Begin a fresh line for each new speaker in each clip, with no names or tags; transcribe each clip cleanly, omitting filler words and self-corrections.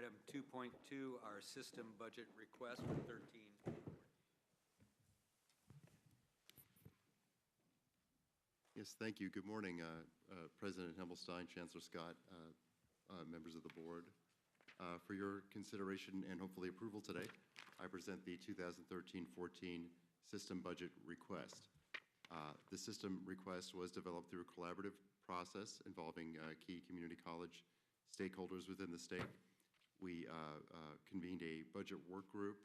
item 2.2, our system budget request for 13.
Yes, thank you. Good morning, President Himmelstein, Chancellor Scott, members of the board. For your consideration and hopefully approval today, I present the 2013-14 system budget request. The system request was developed through a collaborative process involving key community college stakeholders within the state. We convened a budget work group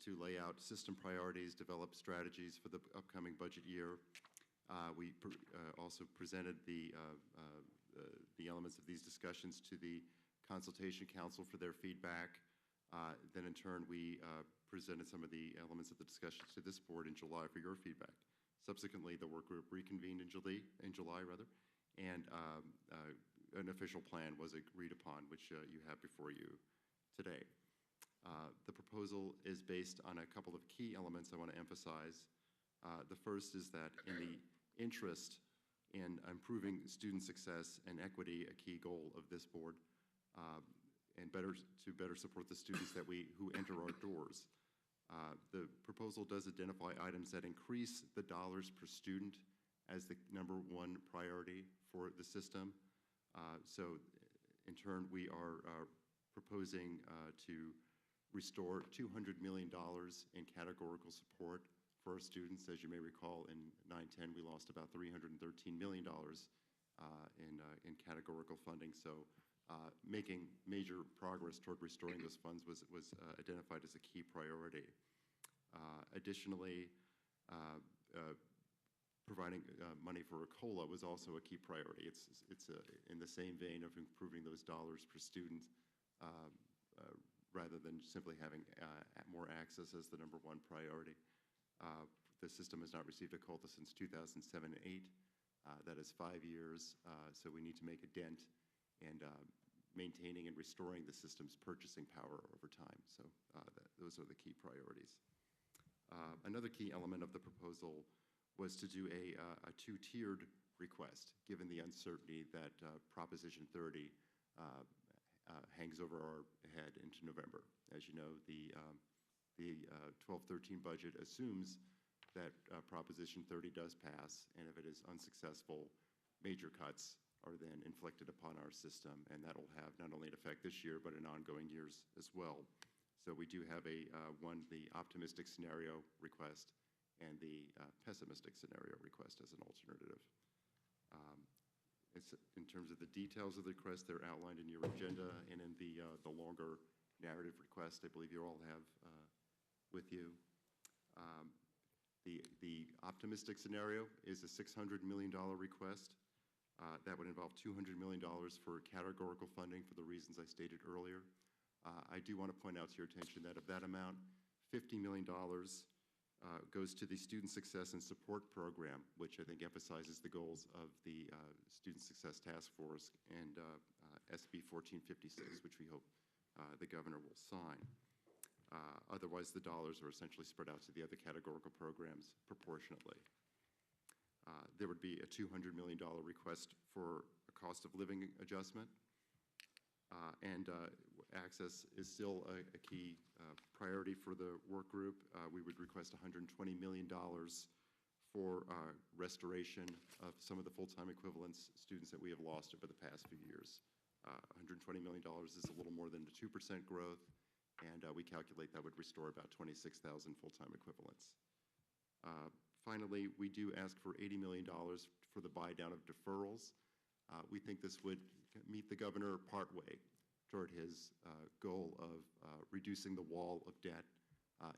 to lay out system priorities, develop strategies for the upcoming budget year. We also presented the elements of these discussions to the Consultation Council for their feedback. Then in turn, we presented some of the elements of the discussions to this board in July for your feedback. Subsequently, the work group reconvened in July, and an official plan was agreed upon, which you have before you today. The proposal is based on a couple of key elements I want to emphasize. The first is that in the interest in improving student success and equity, a key goal of this board, and to better support the students who enter our doors. The proposal does identify items that increase the dollars per student as the #1 priority for the system. So in turn, we are proposing to restore $200 million in categorical support for our students. As you may recall, in 9-10, we lost about $313 million in categorical funding. So making major progress toward restoring those funds was identified as a key priority. Additionally, providing money for a COLA was also a key priority. It's in the same vein of improving those dollars per student rather than simply having more access as the #1 priority. The system has not received a COLA since 2007 and 8. That is 5 years, so we need to make a dent in maintaining and restoring the system's purchasing power over time. So those are the key priorities. Another key element of the proposal was to do a two-tiered request, given the uncertainty that Proposition 30 hangs over our head into November. As you know, the 12-13 budget assumes that Proposition 30 does pass, and if it is unsuccessful, major cuts are then inflicted upon our system, and that'll have not only an effect this year, but in ongoing years as well. So we do have the optimistic scenario request and the pessimistic scenario request as an alternative. In terms of the details of the request, they're outlined in your agenda and in the longer narrative request I believe you all have with you. The optimistic scenario is a $600 million request. That would involve $200 million for categorical funding for the reasons I stated earlier. I do want to point out to your attention that of that amount, $50 million goes to the Student Success and Support Program, which I think emphasizes the goals of the Student Success Task Force and SB 1456, which we hope the governor will sign. Otherwise, the dollars are essentially spread out to the other categorical programs proportionately. There would be a $200 million request for a cost of living adjustment. And access is still a key priority for the work group. We would request $120 million for restoration of some of the full-time equivalence students that we have lost over the past few years. $120 million is a little more than a 2% growth, and we calculate that would restore about 26,000 full-time equivalents. Finally, we do ask for $80 million for the buy-down of deferrals. We think this would meet the governor partway toward his goal of reducing the wall of debt.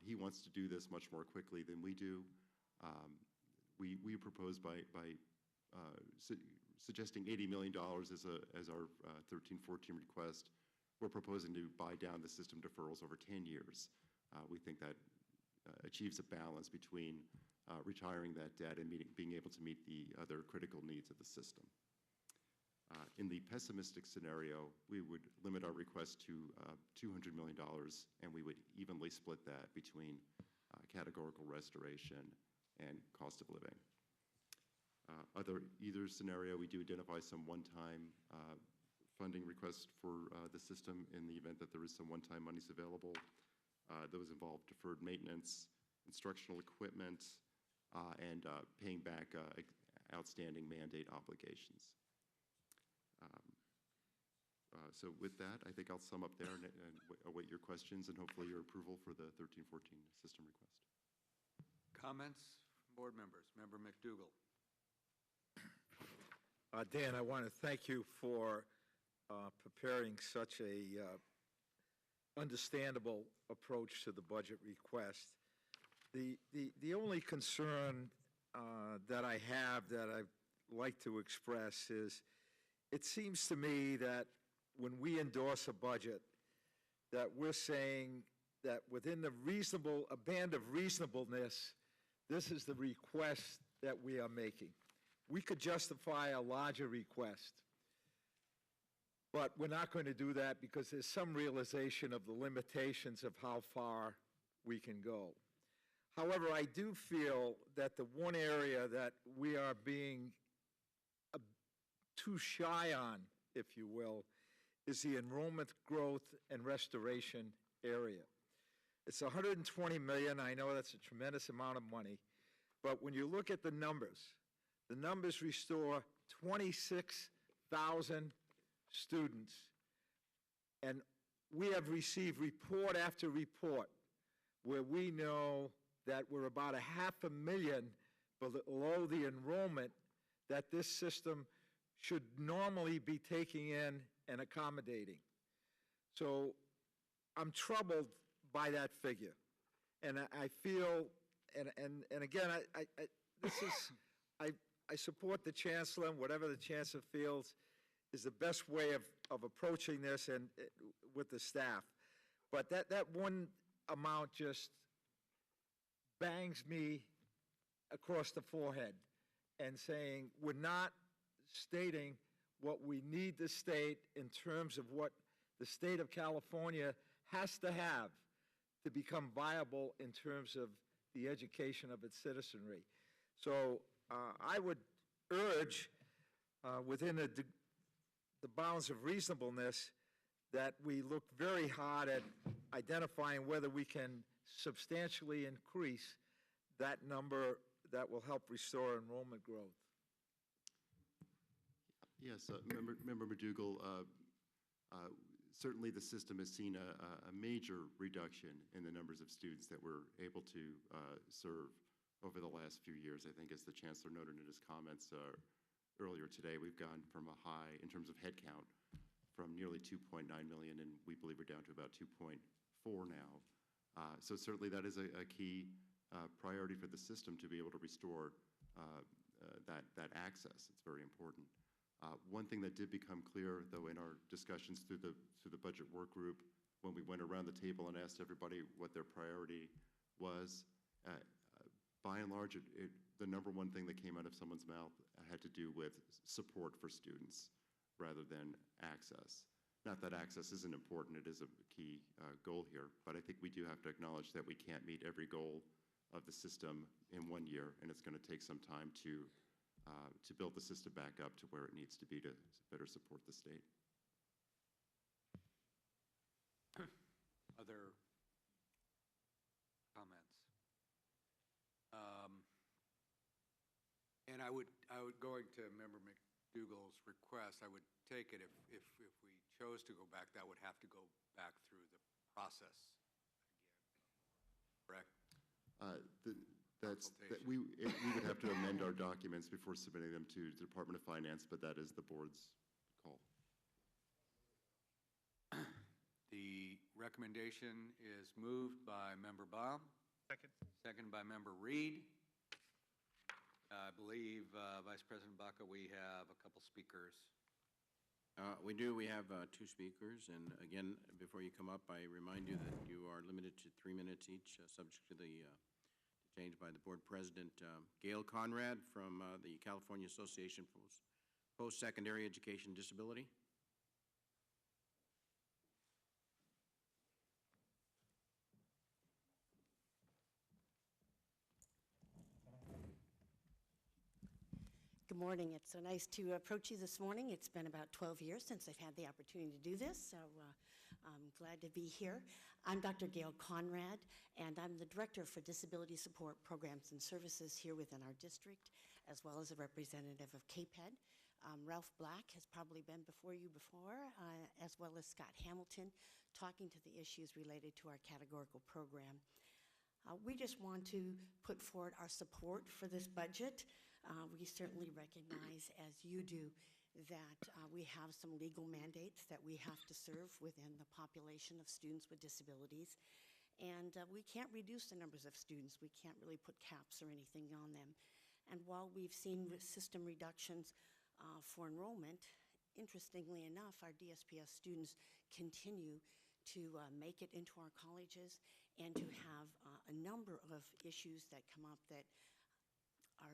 He wants to do this much more quickly than we do. We propose by suggesting $80 million as our 13-14 request. We're proposing to buy down the system deferrals over 10 years. We think that achieves a balance between retiring that debt and being able to meet the other critical needs of the system. In the pessimistic scenario, we would limit our request to $200 million, and we would evenly split that between categorical restoration and cost of living. Either scenario, we do identify some one-time funding request for the system in the event that there is some one-time monies available. Those involve deferred maintenance, instructional equipment, and paying back outstanding mandate obligations. So with that, I think I'll sum up there and await your questions and hopefully your approval for the 13-14 system request.
Comments from board members? Member McDougall.
Dan, I want to thank you for preparing such a understandable approach to the budget request. The only concern that I have that I'd like to express is it seems to me that when we endorse a budget, that we're saying that within a band of reasonableness, this is the request that we are making. We could justify a larger request, but we're not going to do that because there's some realization of the limitations of how far we can go. However, I do feel that the one area that we are being too shy on, if you will, is the enrollment growth and restoration area. It's $120 million. I know that's a tremendous amount of money, but when you look at the numbers restore 26,000 students, and we have received report after report where we know that we're about 500,000 below the enrollment that this system should normally be taking in and accommodating. So I'm troubled by that figure. And I feel, and again, I support the chancellor, and whatever the chancellor feels is the best way of approaching this and with the staff. But that one amount just bangs me across the forehead and saying we're not stating what we need to state in terms of what the state of California has to have to become viable in terms of the education of its citizenry. So I would urge within the bounds of reasonableness that we look very hard at identifying whether we can substantially increase that number that will help restore enrollment growth.
Yes, Member McDougall, certainly the system has seen a major reduction in the numbers of students that we're able to serve over the last few years. I think as the Chancellor noted in his comments earlier today, we've gone from a high, in terms of headcount, from nearly 2.9 million, and we believe we're down to about 2.4 now. So certainly that is a key priority for the system to be able to restore that access. It's very important. One thing that did become clear, though, in our discussions through the budget work group, when we went around the table and asked everybody what their priority was, by and large, the number one thing that came out of someone's mouth had to do with support for students rather than access. Not that access isn't important, it is a key goal here, but I think we do have to acknowledge that we can't meet every goal of the system in 1 year, and it's going to take some time to build the system back up to where it needs to be to better support the state.
Other comments? And I would going to Member McDougall's request, I would take it if we chose to go back, that would have to go back through the process again, correct?
We would have to amend our documents before submitting them to the Department of Finance, but that is the board's call.
The recommendation is moved by Member Baum.
Second.
Second by Member Reed. I believe, Vice President Baca, we have a couple speakers.
We do. We have two speakers. And again, before you come up, I remind you that you are limited to 3 minutes each, subject to the change by the board president. Gail Conrad from the California Association for Post-Secondary Education Disability.
Good
Good morning. It's so nice to approach you this morning. It's been about 12 years since I've had the opportunity to do this, so I'm glad to be here. I'm Dr. Gail Conrad, and I'm the Director for Disability Support Programs and Services here within our district, as well as a representative of CAPED. Ralph Black has probably been before you before, as well as Scott Hamilton, talking to the issues related to our categorical program. We just want to put forward our support for this budget. We certainly recognize, as you do, that we have some legal mandates that we have to serve within the population of students with disabilities. And we can't reduce the numbers of students. We can't really put caps or anything on them. And while we've seen system reductions for enrollment, interestingly enough, our DSPS students continue to make it into our colleges and to have a number of issues that come up that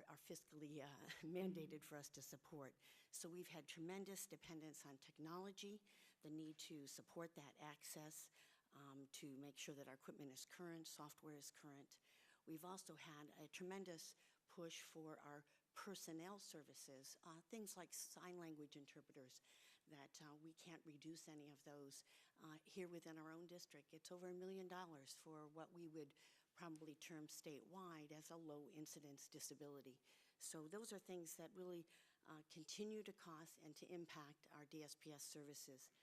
are fiscally mandated for us to support. So we've had tremendous dependence on technology, the need to support that access, to make sure that our equipment is current, software is current. We've also had a tremendous push for our personnel services, things like sign language interpreters, that we can't reduce any of those. Here within our own district, it's over $1 million for what we would probably term statewide as a low incidence disability. So those are things that really continue to cost and to impact our DSPS services.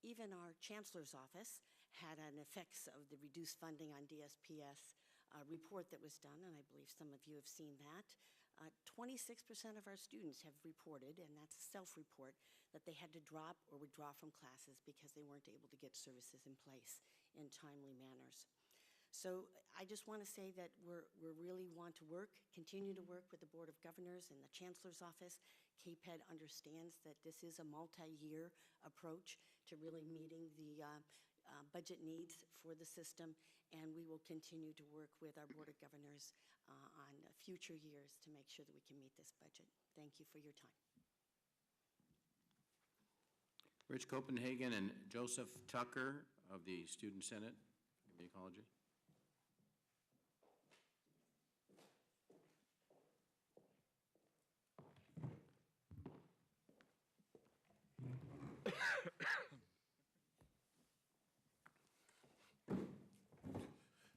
Even our chancellor's office had an effects of the reduced funding on DSPS report that was done, and I believe some of you have seen that. 26% of our students have reported, and that's a self-report, that they had to drop or withdraw from classes because they weren't able to get services in place in timely manners. So I just want to say that we really want to continue to work with the Board of Governors and the Chancellor's Office. CAPED understands that this is a multi-year approach to really meeting the budget needs for the system, and we will continue to work with our Board of Governors on future years to make sure that we can meet this budget. Thank you for your time.
Rich Copenhagen and Joseph Tucker of the Student Senate of the Ecology.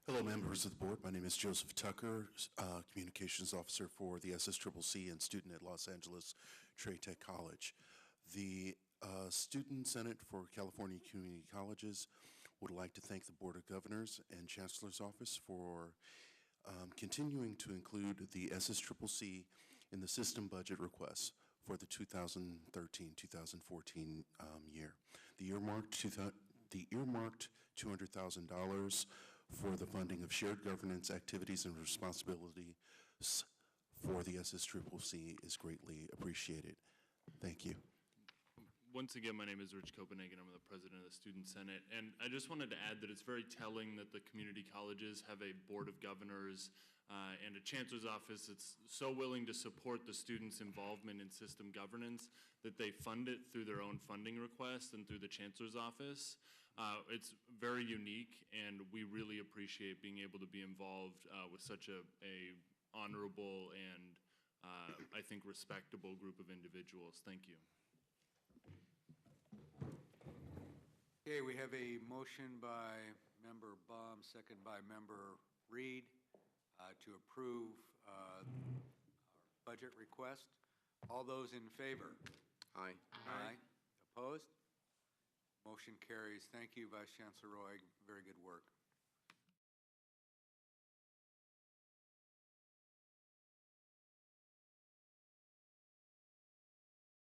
Hello, members of the board. My name is Joseph Tucker, Communications Officer for the SSCCC and student at Los Angeles Trade Tech College. The Student Senate for California Community Colleges would like to thank the Board of Governors and Chancellor's Office for continuing to include the SSCCC in the system budget requests for the 2013-2014 year. The earmarked $200,000 for the funding of shared governance activities and responsibilities for the SSCCC is greatly appreciated. Thank you.
Once again, my name is Rich Copenhagen. I'm the president of the Student Senate. And I just wanted to add that it's very telling that the community colleges have a board of governors and a chancellor's office that's so willing to support the students' involvement in system governance that they fund it through their own funding request and through the chancellor's office. It's very unique, and we really appreciate being able to be involved with such a honorable and I think respectable group of individuals. Thank you.
Okay, we have a motion by Member Baum, second by Member Reed, to approve our budget request. All those in favor?
Aye.
Aye. Opposed? Motion carries. Thank you, Vice Chancellor Roy. Very good work.